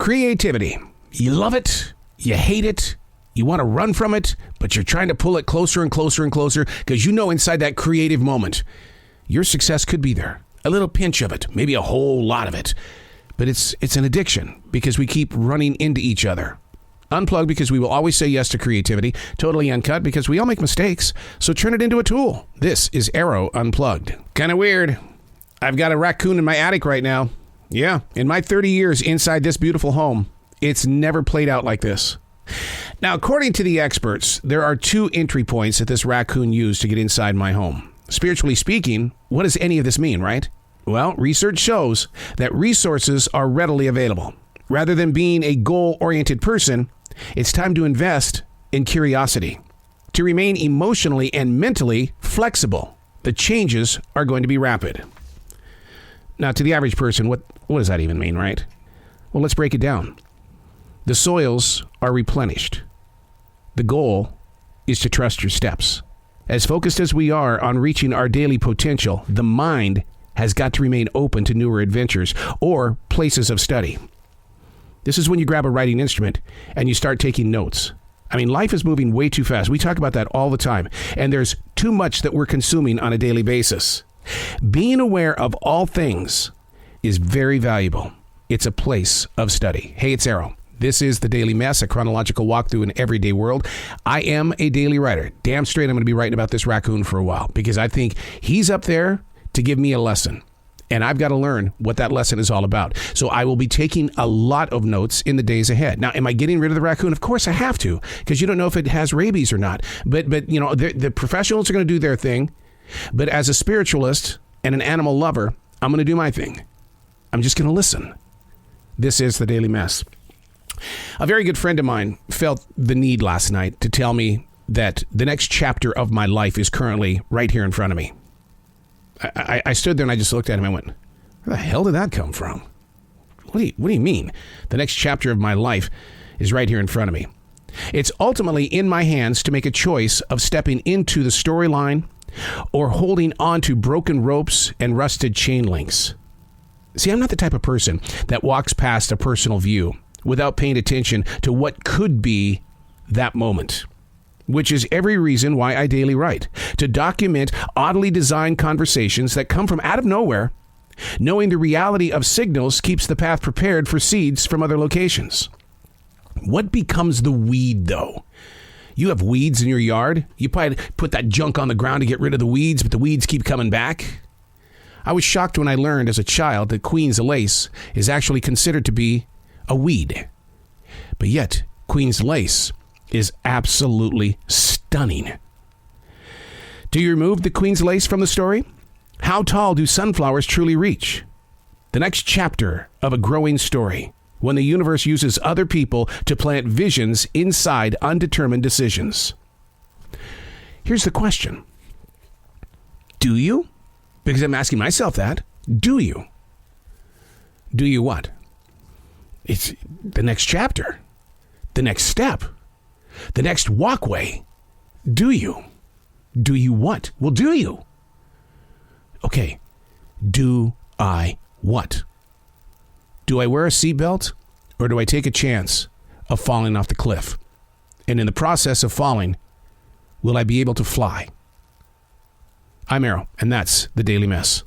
Creativity. You love it. You hate it. You want to run from it, but you're trying to pull it closer and closer and closer because you know inside that creative moment, your success could be there. A little pinch of it, maybe a whole lot of it. But it's an addiction because we keep running into each other. Unplugged because we will always say yes to creativity. Totally Uncut because we all make mistakes. So turn it into a tool. This is Arroe Unplugged. Kind of weird. I've got a raccoon in my attic right now. Yeah, in my 30 years inside this beautiful home, it's never played out like this. Now, according to the experts, there are 2 entry points that this raccoon used to get inside my home. Spiritually speaking, what does any of this mean, right? Well, research shows that resources are readily available. Rather than being a goal-oriented person, it's time to invest in curiosity. To remain emotionally and mentally flexible, the changes are going to be rapid. Now, to the average person, what does that even mean, right? Well, let's break it down. The soils are replenished. The goal is to trust your steps. As focused as we are on reaching our daily potential, the mind has got to remain open to newer adventures or places of study. This is when you grab a writing instrument and you start taking notes. I mean, life is moving way too fast. We talk about that all the time, and there's too much that we're consuming on a daily basis. Being aware of all things is very valuable. It's a place of study. Hey, it's Arroe. This is The Daily Mess, a chronological walk through an everyday world. I am a daily writer. Damn straight I'm going to be writing about this raccoon for a while because I think he's up there to give me a lesson. And I've got to learn what that lesson is all about. So I will be taking a lot of notes in the days ahead. Now, am I getting rid of the raccoon? Of course I have to, because you don't know if it has rabies or not. But you know, the professionals are going to do their thing. But as a spiritualist and an animal lover, I'm going to do my thing. I'm just going to listen. This is The Daily Mess. A very good friend of mine felt the need last night to tell me that the next chapter of my life is currently right here in front of me. I stood there and I just looked at him and went, where the hell did that come from? What do you mean? The next chapter of my life is right here in front of me. It's ultimately in my hands to make a choice of stepping into the storyline or holding on to broken ropes and rusted chain links. See, I'm not the type of person that walks past a personal view without paying attention to what could be that moment. Which is every reason why I daily write, to document oddly designed conversations that come from out of nowhere. Knowing the reality of signals keeps the path prepared for seeds from other locations. What becomes the weed, though? You have weeds in your yard. You probably put that junk on the ground to get rid of the weeds, but the weeds keep coming back. I was shocked when I learned as a child that Queen's lace is actually considered to be a weed. But yet, Queen's lace is absolutely stunning. Do you remove the Queen's lace from the story? How tall do sunflowers truly reach? The next chapter of a growing story, when the universe uses other people to plant visions inside undetermined decisions. Here's the question. Do you? Because I'm asking myself that. Do you? Do you what? It's the next chapter. The next step. The next walkway. Do you? Do you what? Well, do you? Okay. Do I what? Do I wear a seatbelt or do I take a chance of falling off the cliff? And in the process of falling, will I be able to fly? I'm Arroe, and that's The Daily Mess.